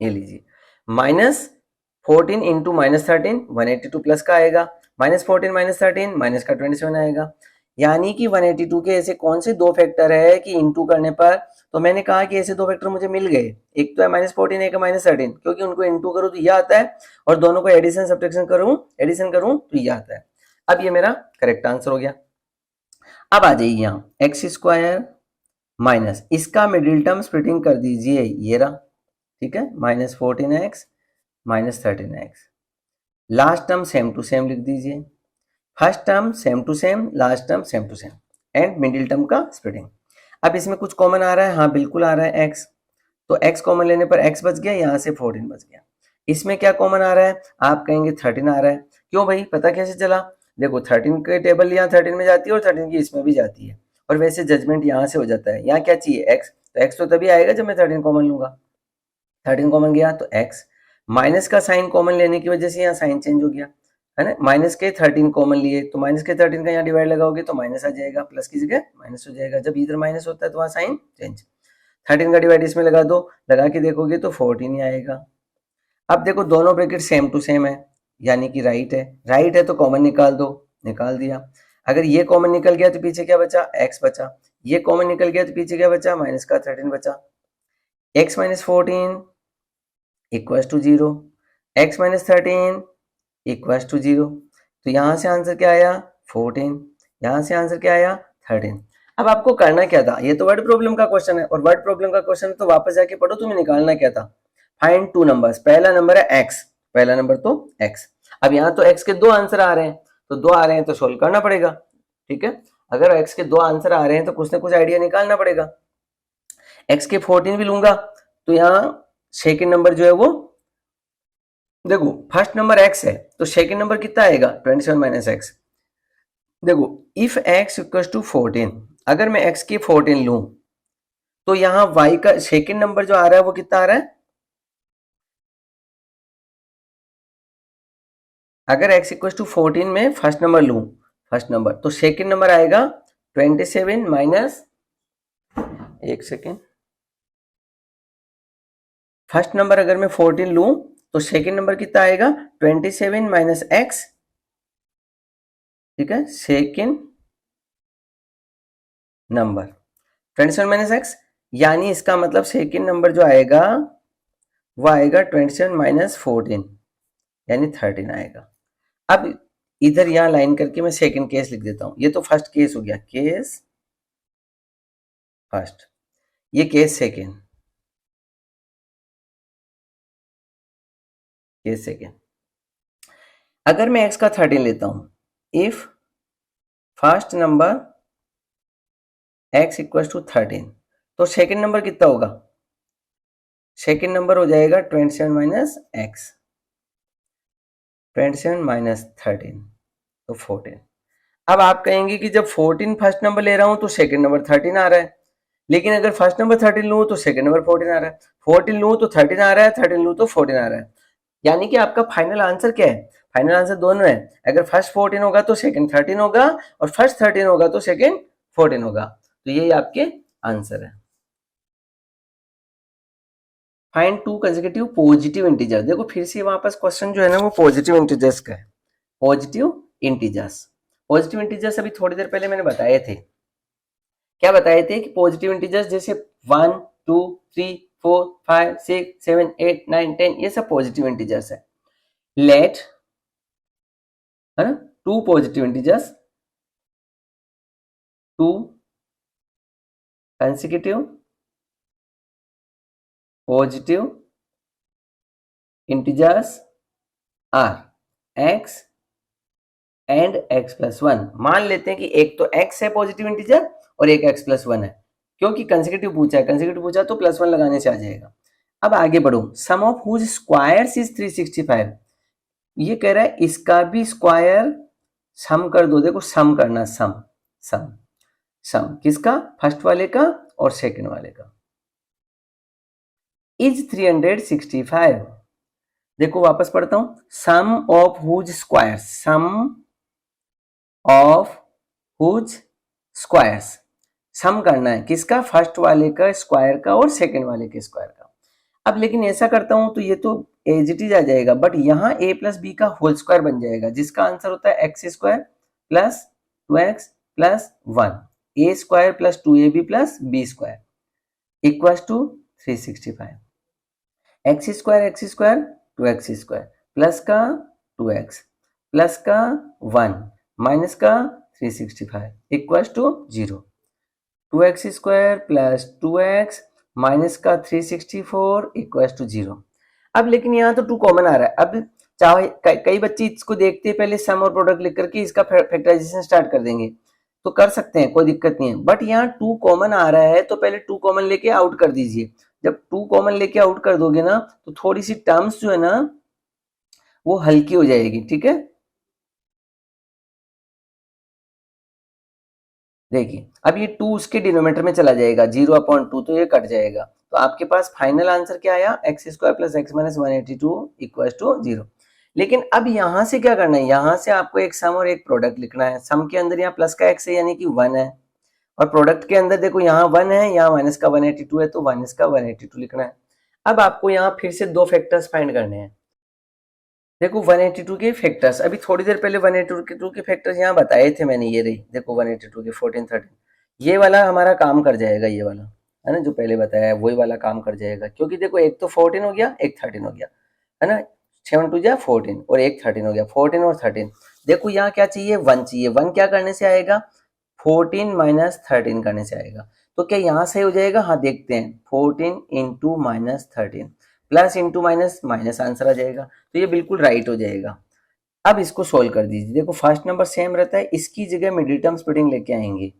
ये लीजिए -14 इंटू -13 182 प्लस का आएगा, -14 -13 माइनस का 27 आएगा, यानी कि 182 के ऐसे कौन से दो फैक्टर है कि इंटू करने पर, तो मैंने कहा कि ऐसे दो फैक्टर मुझे मिल गए, एक तो है -14 एक है -13, क्योंकि उनको इंटू करूं तो ये आता है और दोनों को एडिशन सब्ट्रैक्शन करूं तो ये आता है। अब ये मेरा करेक्ट आंसर हो गया। अब आ जाइए यहाँ एक्स स्क्वायर माइनस इसका मिडिल टर्म स्प्लिटिंग कर दीजिए, ये रहा, ठीक है, -14x -13x, last term same to same लिख दीजिए, first term same to same, last term same to same, and middle term का स्प्लिटिंग। अब इसमें कुछ कॉमन आ रहा है, हाँ बिल्कुल आ रहा है x, तो x कॉमन लेने पर x बच गया, यहाँ से 14 बच गया। इसमें क्या कॉमन आ रहा है, आप कहेंगे 13 आ रहा है, क्यों भाई, पता कैसे चला, देखो 13 के टेबल यहाँ 13 में जाती है और 13 की इसमें भी जाती है, और वैसे जजमेंट यहाँ से हो जाता है, यहाँ क्या चाहिए x, तो x तो तभी आएगा जब मैं 13 कॉमन लूंगा, 13 कॉमन गया तो x, माइनस का साइन कॉमन लेने की वजह से यहाँ साइन चेंज हो गया, है ना, माइनस के 13 कॉमन लिए तो माइनस के 13 का यहाँ डिवाइड लगाओगे तो माइनस आ जाएगा, प्लस की जगह माइनस हो जाएगा, जब इधर माइनस होता है तो वहाँ साइन चेंज, 13 का डिवाइड इसमें लगा दो, लगा के देखोगे तो 14 ही आएगा। अब देखो दोनों ब्रैकेट सेम टू सेम है, यानी कि राइट है तो कॉमन निकाल दो, निकाल दिया। अगर ये कॉमन निकल गया तो पीछे क्या बचा, x बचा, ये कॉमन निकल गया तो पीछे क्या बचा, माइनस का 13 बचा, x minus 14 equals to 0, x minus 13 equals to 0, तो यहाँ से आंसर क्या आया 14, यहाँ से आंसर क्या आया 13। अब आपको करना क्या था, ये तो वर्ड प्रॉब्लम का क्वेश्चन है, और वर्ड प्रॉब्लम का क्वेश्चन तो वापस जाके पढ़ो, तुम्हें निकालना क्या था, फाइंड टू नंबर्स, पहला नंबर है x, पहला नंबर तो x। अब यहाँ तो x के दो आंसर आ रहे हैं, तो दो आ रहे हैं तो सोल्व करना पड़ेगा, ठीक है, अगर x के दो आंसर आ रहे हैं तो कुछ ना कुछ आइडिया निकालना पड़ेगा। x के 14 भी लूंगा तो यहाँ सेकेंड नंबर जो है वो, देखो फर्स्ट नंबर x है तो सेकेंड नंबर कितना आएगा 27 माइनस एक्स, देखो इफ x इक्वल टू 14, अगर मैं x की 14 लूं तो यहाँ y का सेकेंड नंबर जो आ रहा है वो कितना आ रहा है, अगर x इक्वल टू 14 में फर्स्ट नंबर लूं, फर्स्ट नंबर तो सेकेंड नंबर आएगा 27 माइनस, एक सेकेंड, फर्स्ट नंबर अगर मैं 14 लूं तो सेकेंड नंबर कितना आएगा 27 माइनस एक्स, ठीक है, सेकेंड नंबर 27 माइनस एक्स, यानी इसका मतलब सेकेंड नंबर जो आएगा वो आएगा 27 माइनस 14 यानी 13 आएगा। अब इधर यहाँ लाइन करके मैं सेकंड केस लिख देता हूं। ये तो फर्स्ट केस हो गया, केस फर्स्ट, ये केस सेकंड, केस सेकंड। अगर मैं x का 13 लेता हूं, if first number x equal to 13, तो सेकंड नंबर कितना होगा? सेकंड नंबर हो जाएगा 27 माइनस एक्स, 27 माइनस 13 तो 14। अब आप कहेंगे कि जब 14 फर्स्ट नंबर ले रहा हूं तो सेकंड नंबर 13 आ रहा है, लेकिन अगर फर्स्ट नंबर 13 लूं तो सेकंड नंबर 14 आ रहा है, 14 लूं तो 13 आ रहा है, 13 लूं तो 14 आ रहा है। यानी कि आपका फाइनल आंसर क्या है? फाइनल आंसर दोनों है। अगर फर्स्ट 14 होगा तो सेकंड 13 होगा, और फर्स्ट 13 होगा तो सेकंड 14 होगा। तो यही आपके आंसर है। Find to consecutive positive integer. देखो फिर से वापस क्वेश्चन जो है ना वो पॉजिटिव इंटीजर्स का है। पॉजिटिव इंटीजर्स, पॉजिटिव इंटीजर्स अभी थोड़ी देर पहले मैंने बताए थे। क्या बताए थे कि पॉजिटिव इंटीजर्स जैसे 1 2 3 4 5 6 7 8 9 10 ये सब पॉजिटिव इंटीजर्स है। लेट, है ना, two positive integers, two consecutive positive integers are x and x plus one. मान लेते हैं कि एक तो एक्स है पॉजिटिव इंटीजर और एक एक्स प्लस वन है, क्योंकि कंसेक्यूटिव पूछा है, कंसेक्यूटिव पूछा तो प्लस वन लगाने से आ जाएगा। अब आगे बढ़ो, सम ऑफ हुज स्क्वायर्स इज 365। ये कह रहा है इसका भी स्क्वायर सम कर दो। देखो सम करना, सम सम सम किसका? फर्स्ट वाले का और सेकंड वाले का। इज 365। देखो वापस पढ़ता हूं, sum of whose squares, sum of whose squares, sum करना है किसका? फर्स्ट वाले का स्क्वायर का और सेकंड वाले के स्क्वायर का। अब लेकिन ऐसा करता हूं तो ये तो एज इट इज आ जाएगा, बट यहाँ a प्लस बी का होल स्क्वायर बन जाएगा, जिसका आंसर होता है x square plus 2x plus 1, a square plus 2ab plus b square equal to 365। X square 2x square plus का 2x प्लस का 1 माइनस का 365 equal to 0। 2x square plus 2x minus का 364 equal to 0। अब लेकिन यहाँ तो 2 common आ रहा है। अब चाहे कई बच्चे इसको देखते हैं पहले सम और प्रोडक्ट लिख करके इसका फैक्टराइजेशन स्टार्ट कर देंगे, तो कर सकते हैं, कोई दिक्कत नहीं है। बट यहाँ 2 कॉमन आ रहा है तो पहले 2 कॉमन लेके आउट कर दीजिए। जब 2 कॉमन लेके आउट कर दोगे ना तो थोड़ी सी टर्म्स जो है ना वो हल्की हो जाएगी, ठीक है। देखिए अब ये 2 उसके डिनोमिनेटर में चला जाएगा, 0/2 तो ये कट जाएगा। तो आपके पास फाइनल आंसर क्या आया? X square plus x minus 182 equal to 0। लेकिन अब यहां से क्या करना है? यहां से आपको एक सम और एक प्रोडक्ट लिखना है। सम के अंदर यहाँ प्लस का एक्स है यानी कि 1 है, और प्रोडक्ट के अंदर देखो यहाँ 1 है, यहाँ माइनस का 182 है, तो माइनस का 182 लिखना है। अब आपको यहाँ फिर से 2 फैक्टर्स फाइंड करने हैं। देखो 182 के फैक्टर्स अभी थोड़ी देर पहले 182 के फैक्टर्स यहाँ बताए थे मैंने, ये रही देखो 182 के 14 13, ये वाला हमारा काम कर जाएगा, ये वाला है ना जो पहले बताया है वही वाला काम कर जाएगा, क्योंकि देखो एक तो 14 हो गया, एक 13 हो गया, है ना, 7 2 जा 14 और एक 13 हो गया, 14 और 13। देखो यहाँ क्या चाहिए? 1 चाहिए। 1 क्या करने से आएगा? 14 माइनस 13 करने से आएगा। तो क्या यहाँ सही हो जाएगा? हाँ देखते हैं, 14 into minus 13 plus into minus minus answer आ जाएगा, तो ये बिल्कुल राइट हो जाएगा। अब इसको सोल्व कर दीजिए। देखो फर्स्ट नंबर सेम रहता है, इसकी जगह मिडिल टर्म स्प्लिटिंग लेके आएंगे।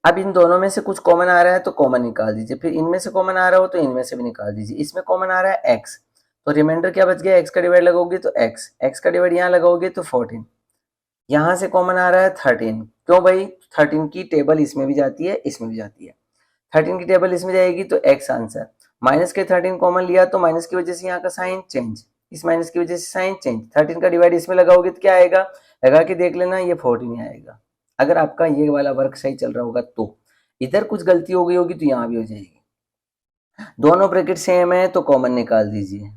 अब इन दोनों में से कुछ कॉमन आ रहा है तो कॉमन निकाल दीजिए, फिर इनमें से कॉमन आ रहा हो तो इनमें से भी निकाल दीजिए। इसमें कॉमन आ रहा है x, तो रिमाइंडर क्या बच गया? x का डिवाइड लगाओगे तो x का डिवाइड यहाँ लगाओगे तो 14। यहाँ से कॉमन आ रहा है 13, क्यों भाई? 13 की टेबल इसमें भी जाती है, इसमें भी जाती है, 13 की टेबल इसमें जाएगी तो x आंसर। माइनस के 13 कॉमन लिया तो माइनस की वजह से यहाँ का साइन चेंज, इस माइनस की वजह से साइन चेंज, 13 का डिवाइड इसमें लगाओगे तो क्या आएगा? लगा के देख लेना, ये 14 आएगा। अगर आपका ये वाला वर्क सही चल रहा होगा तो, इधर कुछ गलती हो गई होगी तो यहाँ भी हो जाएगी। दोनों ब्रैकेट सेम है तो कॉमन निकाल दीजिए,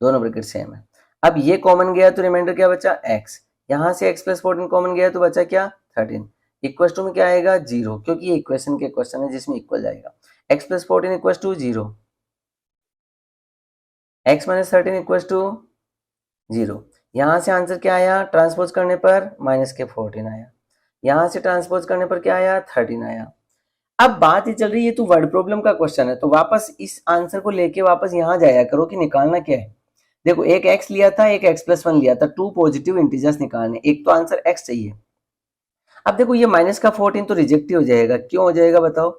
दोनों ब्रैकेट सेम है। अब ये कॉमन गया तो रिमाइंडर क्या बचा? x, यहाँ से x प्लस 14 कॉमन गया तो बचा क्या? 13। इक्वल टू में क्या आएगा? 0, क्योंकि ये इक्वेशन के क्वेश्चन है जिसमें इक्वल जाएगा। x plus 14 equal to 0। x minus 13 equal to 0। यहां से आंसर क्या आया, ट्रांसपोज करने पर माइनस के 14 आया, यहां से ट्रांसपोज करने पर क्या आया, 13 आया। अब बात ये चल रही है, तो वर्ड प्रॉब्लम का क्वेश्चन है, तो वापस इस आंसर को लेके वापस यहां जाया करो कि निकालना क्या है। देखो एक x लिया था, एक x+1 लिया था, टू पॉजिटिव इंटीजर्स निकालने, एक तो आंसर x चाहिए। अब देखो ये माइनस का 14 तो रिजेक्ट ही हो जाएगा, क्यों हो जाएगा बताओ,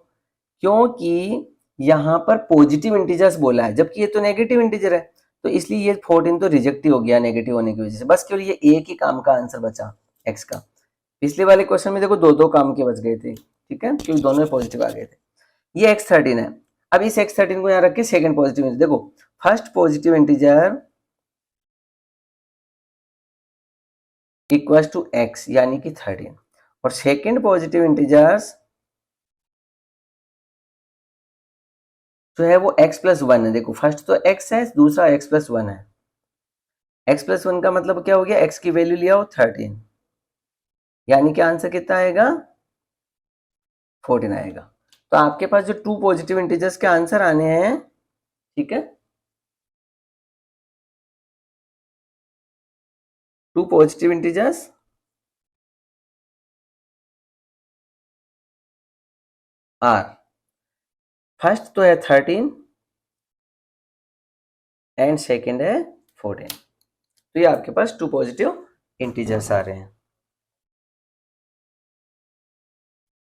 क्योंकि यहाँ पर पॉजिटिव इंटीजर्स बोला है, जबकि ये तो नेगेटिव इंटीजर है, तो इसलिए ये 14 तो रिजेक्ट ही हो गया नेगेटिव होने की वजह से। बस केवल ये एक ही काम का आंसर बचा x का। पिछले वाले क्वेश्चन में देखो दो दो काम के बच गए थे, ठीक है, क्योंकि दोनों में पॉजिटिव आ गए थे। ये x13 है। अब इस x13 को यहाँ रख के सेकेंड पॉजिटिव इंटीजर, देखो first positive integer equal to x यानी कि 13, और सेकेंड पॉजिटिव इंटीजर्स जो है वो x+1 है। देखो फर्स्ट तो x है, दूसरा x+1 है। x+1 का मतलब क्या हो गया, x की वैल्यू लिया हो 13, यानी कि आंसर कितना आएगा, 14 आएगा। तो आपके पास जो टू पॉजिटिव इंटीजर्स के आंसर आने हैं, ठीक है, two positive integers are, first तो है 13 एंड सेकेंड है 14। तो ये आपके पास टू पॉजिटिव इंटीजर्स आ रहे हैं।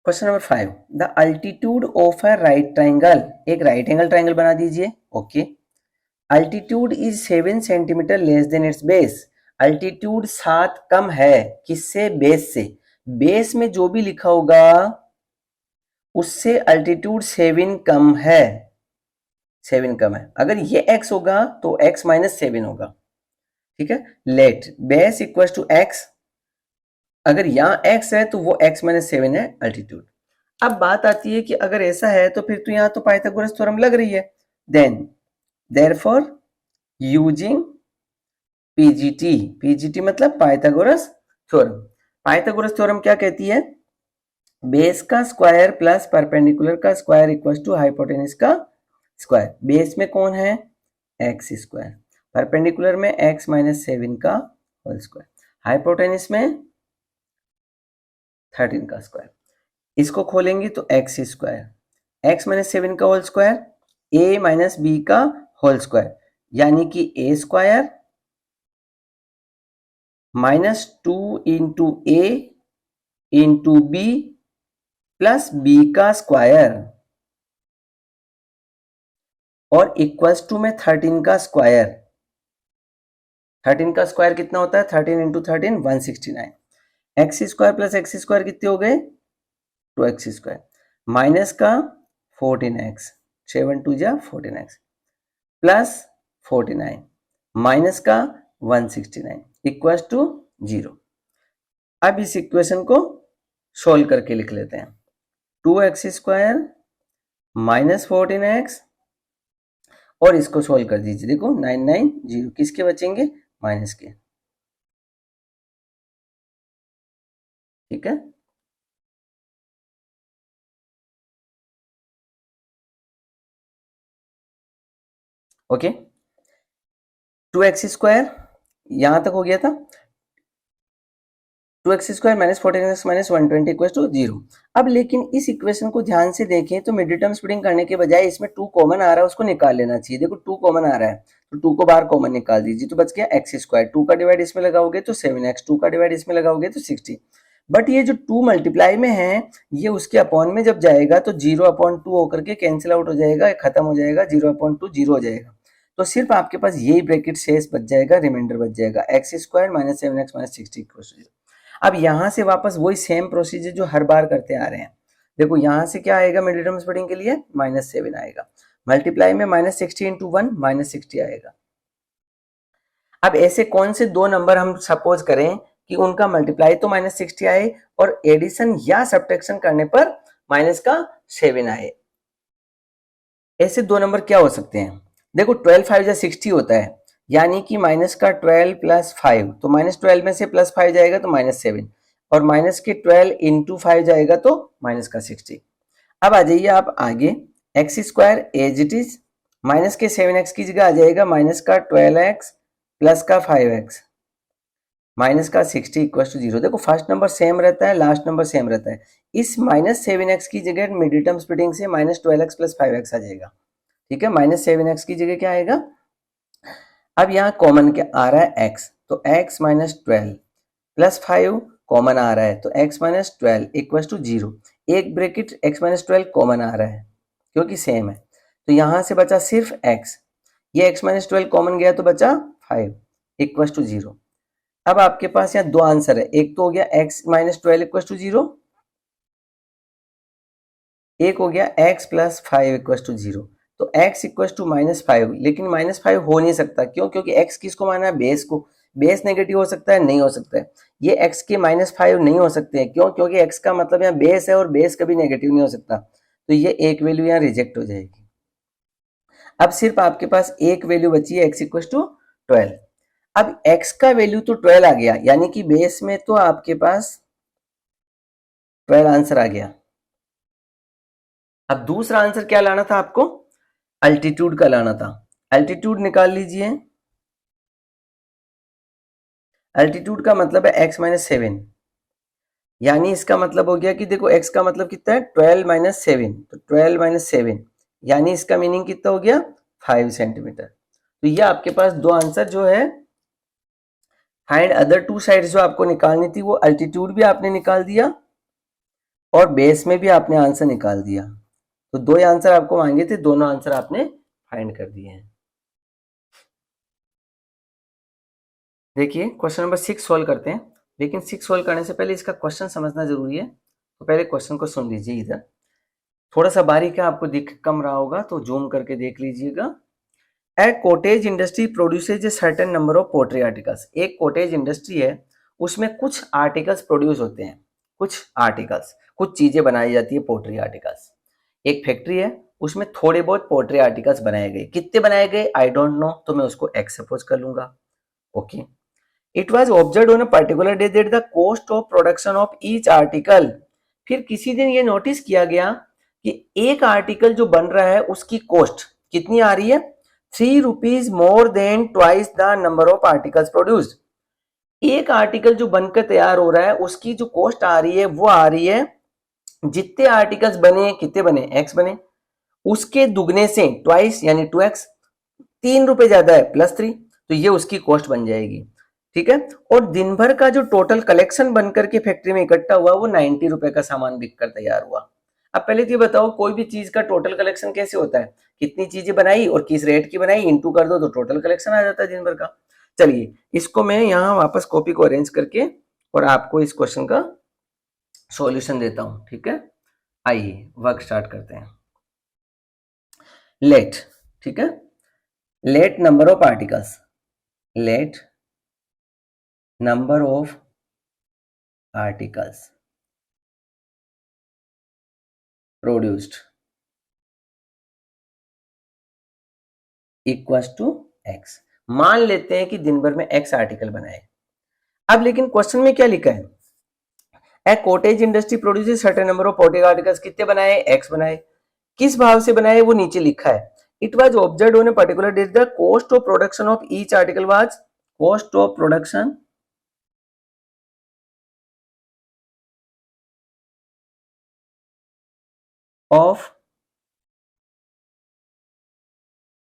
Question number 5, the altitude of a right triangle, एक राइट एंगल ट्राइंगल बना दीजिए। Okay, altitude is 7 centimetre less than it's base. Altitude 7 कम है किससे, बेस से। बेस में जो भी लिखा होगा उससे अल्टीट्यूड 7 कम है, 7 कम है। अगर ये x होगा तो x माइनस 7 होगा, ठीक है। Let base equal to x, अगर यहाँ x है तो वो x माइनस 7 है अल्टीट्यूड। अब बात आती है कि अगर ऐसा है तो फिर तो यहाँ तो पाइथागोरस थ्योरम लग रही है। Then therefore using PGT, PGT मतलब पाइथागोरस थ्योरम। पाइथागोरस थ्योरम क्या कहती है, बेस का स्क्वायर प्लस परपेंडिकुलर का स्क्वायर इक्वल टू हाइपोटेनस का स्क्वायर। बेस में कौन है, एक्स स्क्वायर, परपेंडिकुलर में एक्स माइनस 7 का होल स्क्वायर, हाइपोटेनस में 13 का स्क्वायर। इसको खोलेंगे तो एक्स स्क्वायर, एक्स माइनस 7 का होल स्क्वायर, ए माइनस बी का होल स्क्वायर, यानी कि ए स्क्वायर -2 इंटू ए इंटू बी प्लस बी का स्क्वायर, और इक्वल्स टू में 13 का स्क्वायर। 13 का स्क्वायर कितना होता है, 13 into 13 169। X square plus x square कितने हो गए, 2x स्क्वायर, माइनस का 14x, 7 2 जा 14x, प्लस 49 माइनस का 169 इक्वल टू 0। अब इस इक्वेशन को सोल्व करके लिख लेते हैं, 2x स्क्वायर माइनस 14x, और इसको सोल्व कर दीजिए। देखो 990 किसके बचेंगे, माइनस के, ठीक है। ओके, 2x स्क्वायर यहां तक हो गया था, 2x square minus 14x minus 120 equal to 0। अब लेकिन इस इक्वेशन को ध्यान से देखें तो मिडिल टर्म स्प्लिटिंग करने के बजाय इसमें 2 कॉमन आ रहा है, उसको निकाल लेना चाहिए। देखो 2 कॉमन आ रहा है तो 2 को बाहर कॉमन निकाल दीजिए, तो बच गया एक्स स्क्वायर, 2 का डिवाइड इसमें लगाओगे तो 7x, 2 का डिवाइड इसमें लगाओगे तो 60। बट ये जो 2 मल्टीप्लाई में है ये उसके अपॉन में जब जाएगा तो 0/2 होकर के कैंसिल आउट हो जाएगा, खत्म हो जाएगा, 0/2 0 हो जाएगा। तो सिर्फ आपके पास यही ब्रैकेट शेष बच जाएगा, रिमाइंडर बच जाएगा x square minus 7x minus 60 equal to 0। अब यहां से वापस वही सेम प्रोसीजर जो हर बार करते आ रहे हैं। देखो यहां से क्या आएगा मिडिल टर्म स्प्लिटिंग के लिए, -7 आएगा, मल्टीप्लाई में -60 इंटू 1 -60 आएगा। अब ऐसे कौन से दो नंबर हम सपोज करें कि उनका मल्टीप्लाई तो -60 आए और एडिशन या सब्ट्रैक्शन करने पर माइनस का 7 आए। ऐसे दो नंबर क्या हो सकते हैं, देखो 12 5 जा 60 होता है, यानी कि माइनस का 12 प्लस 5, तो -12 में से +5 जाएगा तो -7, और माइनस के 12 इंटू 5 जाएगा तो माइनस का 60। अब आ जाइए आप आगे, x square as it is minus के 7x की जगह आ जाएगा माइनस का 12x प्लस का 5x माइनस का 60 इक्वल टू 0। देखो फर्स्ट नंबर सेम रहता है, लास्ट नंबर सेम रहता है। इस माइनस 7x की जगह मिडिल टर्म स्प्लिटिंग से माइनस 12x प्लस 5x आ जाएगा। ठीक है, माइनस 7x की जगह क्या आएगा? अब यहाँ कॉमन क्या आ रहा है? x, तो x माइनस 12 प्लस 5 कॉमन आ रहा है, तो x माइनस 12 इक्वल टू 0। एक ब्रैकेट x माइनस 12 कॉमन आ रहा है क्योंकि सेम है, तो यहाँ से बचा सिर्फ x। ये x माइनस 12 कॉमन गया तो बचा 5 इक्वल टू 0। अब आपके पास यहाँ दो आंसर है, एक तो हो गया x माइनस 12 इक्वल टू 0, एक हो गया x प्लस 5 इक्वल टू 0। तो x इक्वल टू माइनस 5, लेकिन माइनस 5 हो नहीं सकता। क्यों? क्योंकि x किसको माना है? बेस को। बेस नेगेटिव हो सकता है? नहीं हो सकता है। ये x के माइनस 5 नहीं हो सकते हैं। क्यों? क्योंकि x का मतलब यहाँ बेस है और बेस कभी नेगेटिव नहीं हो सकता, तो ये एक वैल्यू यहाँ रिजेक्ट हो जाएगी। अब सिर्फ आपके पास एक वैल्यू बची है, x इक्वल टू 12। अब x का वैल्यू तो 12 आ गया, यानी कि बेस में तो आपके पास 12 आंसर आ गया। अब दूसरा आंसर क्या लाना था आपको? अल्टीट्यूड का लाना था। अल्टीट्यूड निकाल लीजिए। अल्टीट्यूड का मतलब है x माइनस 7, यानी इसका मतलब हो गया कि देखो x का मतलब कितना है? 12 माइनस 7, तो 12 माइनस 7 यानी इसका मीनिंग कितना हो गया? 5 सेंटीमीटर। तो ये आपके पास दो आंसर जो है, फाइंड अदर टू साइड्स जो आपको निकालनी थी, वो अल्टीट्यूड भी आपने निकाल दिया और बेस में भी आपने आंसर निकाल दिया। तो दो आंसर आपको मांगे थे, दोनों आंसर आपने फाइंड कर दिए हैं। देखिए क्वेश्चन नंबर 6 सोल्व करते हैं, लेकिन 6 सोल्व करने से पहले इसका क्वेश्चन समझना जरूरी है। तो पहले क्वेश्चन को सुन लीजिए। इधर थोड़ा सा बारीक है, आपको दिख कम रहा होगा तो जूम करके देख लीजिएगा। A cottage industry produces a certain number of poultry articles. एक कॉटेज इंडस्ट्री है, उसमें कुछ आर्टिकल्स प्रोड्यूस होते हैं, कुछ आर्टिकल्स, कुछ चीजें बनाई जाती है पोल्ट्री आर्टिकल्स। एक फैक्ट्री है, उसमें थोड़े बहुत पोल्ट्री आर्टिकल्स बनाए गए। कितने बनाए गए आई डोंट नो, तो मैं उसको एक्स सपोज कर लूंगा। Okay, it was observe on a particular day that the cost of production of each article. फिर किसी दिन ये नोटिस किया गया कि एक आर्टिकल जो बन रहा है उसकी कॉस्ट कितनी आ रही है? 3 rupees more than twice the number of articles produced. एक आर्टिकल जो बनकर तैयार हो रहा है उसकी जो कॉस्ट आ रही है वो आ रही है, जितने आर्टिकल्स बने, कितने बने? एक्स बने, उसके दुगने से ट्वाइस यानी 2x, 3 रुपए ज्यादा है +3, तो ये उसकी कॉस्ट बन जाएगी। ठीक है, और दिन भर का जो टोटल कलेक्शन बनकर के फैक्ट्री में इकट्ठा हुआ वो 90 रुपए का सामान बिककर तैयार हुआ। अब पहले तो ये बताओ, कोई भी चीज का टोटल कलेक्शन कैसे होता है? कितनी चीजें बनाई और किस रेट की बनाई, इंटू कर दो तो टोटल कलेक्शन आ जाता है दिन भर का। चलिए इसको मैं यहाँ वापस कॉपी को अरेंज करके और आपको इस क्वेश्चन का सॉल्यूशन देता हूं। ठीक है, आइए वर्क स्टार्ट करते हैं। लेट, ठीक है, let number of articles, let number of articles produced equals to x. मान लेते हैं कि दिन भर में एक्स आर्टिकल बनाए। अब लेकिन क्वेश्चन में क्या लिखा है? A cottage industry produces certain number of poultry articles. कितने बनाए? एक्स बनाए। किस भाव से बनाए वो नीचे लिखा है। It was observed on a particular date the cost of production of each article was, cost of production of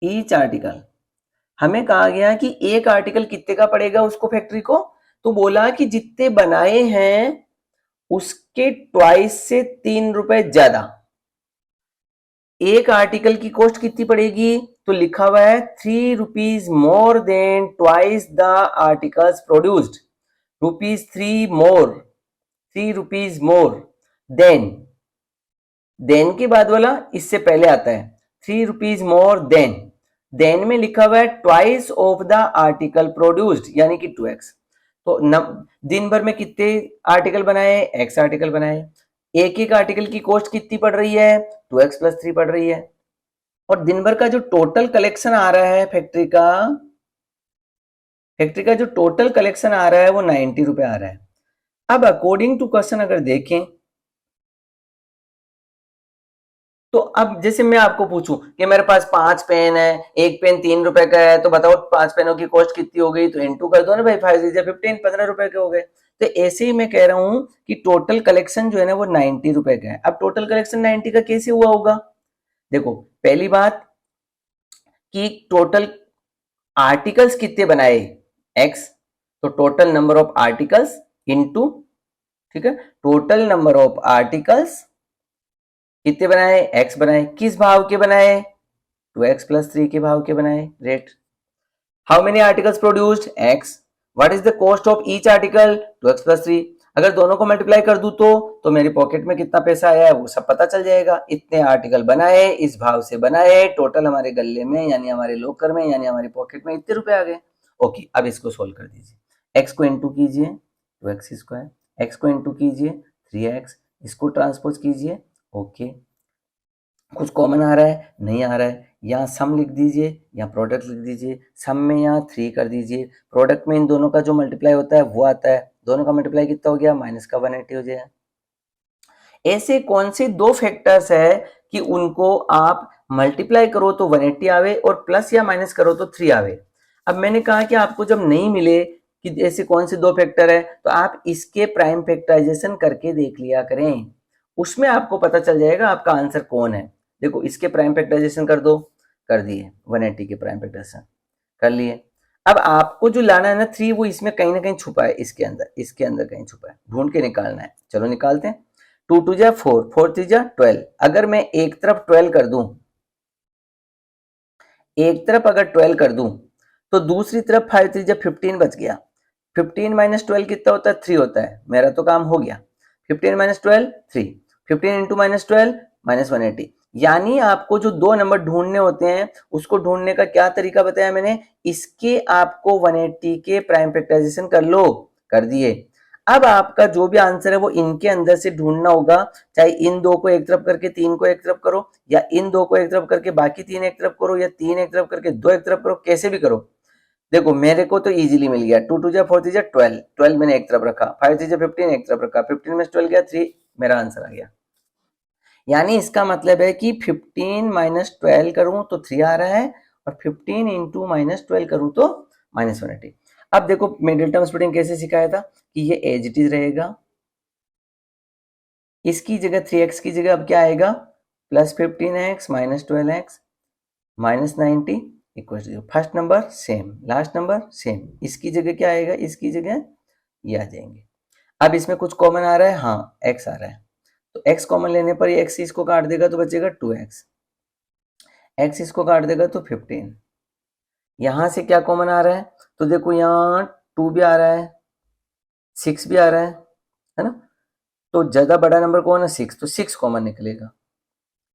each article. हमें कहा गया कि एक आर्टिकल कितने का पड़ेगा उसको फैक्ट्री को, तो बोला कि जितने बनाए हैं उसके ट्वाइस से 3 रुपए ज्यादा। एक आर्टिकल की कॉस्ट कितनी पड़ेगी? तो लिखा हुआ है 3 rupees more than twice the articles produced. ₹3 more, 3 rupees more than, than के बाद वाला इससे पहले आता है 3 रुपीज मोर देन। देन में लिखा हुआ है twice of the article produced यानी कि 2x। तो दिन भर में कितने आर्टिकल बनाए? x आर्टिकल बनाए। एक एक आर्टिकल की कॉस्ट कितनी पड़ रही है? 2x + 3 पड़ रही है। और दिन भर का जो टोटल कलेक्शन आ रहा है फैक्ट्री का, फैक्ट्री का जो टोटल कलेक्शन आ रहा है वो 90 रुपए आ रहा है। अब अकॉर्डिंग टू क्वेश्चन अगर देखें तो अब जैसे मैं आपको पूछूं कि मेरे पास 5 पेन है, एक पेन 3 रुपए का है, तो बताओ 5 पेनों की कॉस्ट कितनी हो गई, तो इनटू कर दो ना भाई, 5 से 15, 15 रुपए के हो गए। तो ऐसे ही मैं कह रहा हूं कि टोटल कलेक्शन जो है ना वो 90 रुपए का है। अब टोटल कलेक्शन 90 का कैसे हुआ होगा? देखो पहली बात कि टोटल आर्टिकल्स कितने बनाए, एक्स, तो total number of articles into, ठीक है, टोटल नंबर ऑफ आर्टिकल्स कितने बनाए, एक्स बनाए, किस भाव के बनाए, 2x + 3 के भाव के बनाए rate. How many articles produced, x, what is the cost of each article, 2x + 3। अगर दोनों को मल्टीप्लाई कर दूं तो मेरी पॉकेट में कितना पैसा आया है वो सब पता चल जाएगा। इतने आर्टिकल बनाए, इस भाव से बनाए, टोटल हमारे गल्ले में यानी हमारे लॉकर में यानी हमारी पॉकेट में इतने रुपए आ गए। ओके, अब इसको सोल्व कर दीजिए। एक्स को इंटू कीजिए 2x², एक्स को इंटू कीजिए 3x, इसको ट्रांसपोज कीजिए। ओके, कुछ कॉमन आ रहा है, नहीं आ रहा है, यहाँ सम लिख दीजिए या प्रोडक्ट लिख दीजिए। सम में यहाँ 3 कर दीजिए, प्रोडक्ट में इन दोनों का जो मल्टीप्लाई होता है वो आता है, दोनों का मल्टीप्लाई कितना हो गया, -180 हो जाएगा। ऐसे कौन से दो फैक्टर्स है कि उनको आप मल्टीप्लाई करो तो 180 आवे और प्लस या माइनस करो तो 3 आवे। अब मैंने कहा कि आपको जब नहीं मिले कि ऐसे कौन से दो फैक्टर है, तो आप इसके प्राइम फैक्टराइजेशन करके देख लिया करें, उसमें आपको पता चल जाएगा आपका आंसर कौन है। देखो इसके प्राइम फैक्टराइजेशन कर दो, कर दिए, 180 के प्राइम फैक्टराइजेशन कर लिए। अब आपको जो लाना है ना 3, वो इसमें कहीं ना कहीं छुपा है, इसके अंदर कहीं छुपा है, ढूंढ के निकालना है। चलो निकालते हैं। 2 2 जा 4, 4 3 जा 12। अगर मैं एक तरफ 12 कर दूं, एक तरफ अगर 12 कर दूं, तो दूसरी तरफ 5 3 जा 15 बच गया। 15 - 12 कितना होता है, 3 होता है। मेरा तो काम हो गया। 15 - 12 3, 15 इंटू -12 -180। यानी आपको जो दो नंबर ढूंढने होते हैं उसको ढूंढने का क्या तरीका बताया मैंने, इसके आपको 180 के प्राइम फैक्टराइजेशन कर लो, कर दिए। अब आपका जो भी आंसर है वो इनके अंदर से ढूंढना होगा, चाहे इन दो को एक तरफ करके 3 को एक तरफ करो, या इन दो को एक तरफ करके बाकी 3 एक तरफ करो, या 3 एक तरफ करके 2 एक तरफ करो, कैसे भी करो। देखो मेरे को तो इजीली मिल गया। 2 2 जा 4 3 जा 12, 12 मैंने एक तरफ रखा, 5 3 जा 15 एक तरफ रखा, 15 में 12 गया 3, मेरा आंसर आ गया। यानी इसका मतलब है कि 15 - 12 करूं तो 3 आ रहा है, और 15 इंटू -12 करूं तो -180। अब देखो मिडिल टर्म स्प्लिटिंग कैसे सिखाया था कि ये एज इट इज रहेगा, इसकी जगह 3x की जगह अब क्या आएगा, +15x -12x -90 equal to, first number same, last number same, इसकी जगह क्या आएगा, इसकी जगह ये आ जाएंगे। अब इसमें कुछ कॉमन आ रहा है, हाँ x आ रहा है, तो x कॉमन लेने पर ये x इसको काट देगा तो बचेगा 2x, x इसको काट देगा तो 15। यहां से क्या कॉमन आ रहा है, तो देखो यहाँ 2 भी आ रहा है, 6 भी आ रहा है ना, तो ज्यादा बड़ा नंबर कौन है, 6, तो 6 कॉमन निकलेगा।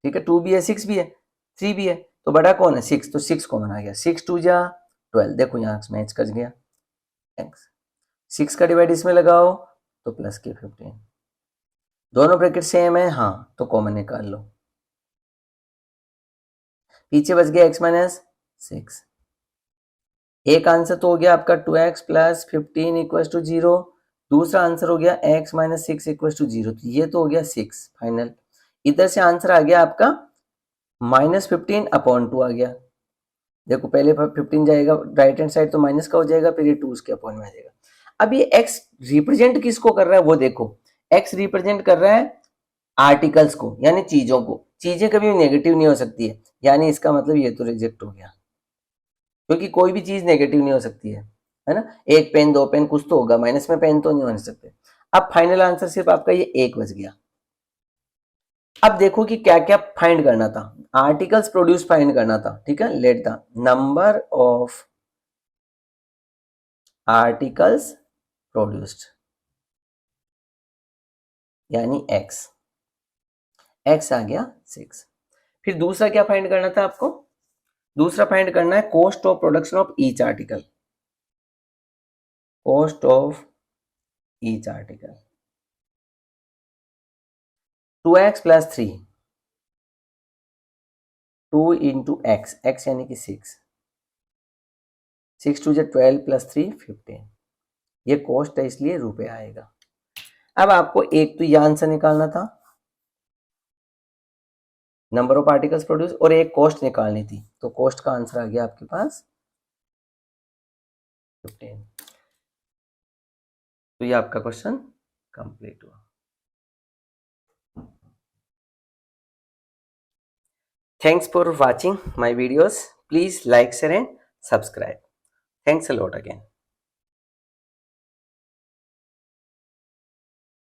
ठीक है, 2 भी है, 6 भी है, 3 भी है, तो बड़ा कौन है, 6, तो 6 कॉमन आ गया। 6 2 जा 12, देखो यहाँ मैच कर गया, x 6 का डिवाइड इसमें लगाओ तो प्लस के 15, दोनों ब्रैकेट सेम है, हाँ तो कॉमन निकाल लो, पीछे बच गया x - 6। एक आंसर तो हो गया आपका 2x + 15 = 0, दूसरा आंसर हो गया x - 6 = 0, तो ये तो हो गया 6 फाइनल। इधर से आंसर आ गया आपका -15/2 आ गया। देखो पहले 15 जाएगा राइट हैंड साइड तो माइनस का हो जाएगा, फिर ये 2 उसके अपॉन में आ जाएगा। अब ये x रिप्रेजेंट किसको कर रहा है वो देखो, x रिप्रेजेंट कर रहा है आर्टिकल्स को यानी चीजों को, चीजें कभी नेगेटिव नहीं हो सकती है, यानी इसका मतलब ये तो रिजेक्ट हो गया, क्योंकि कोई भी चीज नेगेटिव नहीं हो सकती है ना। एक पेन, दो पेन, कुछ तो होगा, माइनस में पेन तो नहीं हो सकते। अब फाइनल आंसर सिर्फ आपका ये एक बच गया। अब देखो कि क्या क्या फाइंड करना था, आर्टिकल्स प्रोड्यूस फाइंड करना था, ठीक है। Let the number of articles produced यानी x, x आ गया 6। फिर दूसरा क्या फाइंड करना था आपको, दूसरा फाइंड करना है cost of production of each article, cost of each article 2x + 3, 2 into x, x यानी कि 6, 6 2 जा 12 + 3 15, ये कॉस्ट है इसलिए रुपए आएगा। अब आपको एक तो ये आंसर निकालना था, नंबर ऑफ पार्टिकल्स प्रोड्यूस, और एक कॉस्ट निकालनी थी, तो कॉस्ट का आंसर आ गया आपके पास 15। तो ये आपका क्वेश्चन कंप्लीट हुआ। Thanks for watching my videos. Please like, share and subscribe. Thanks a lot again.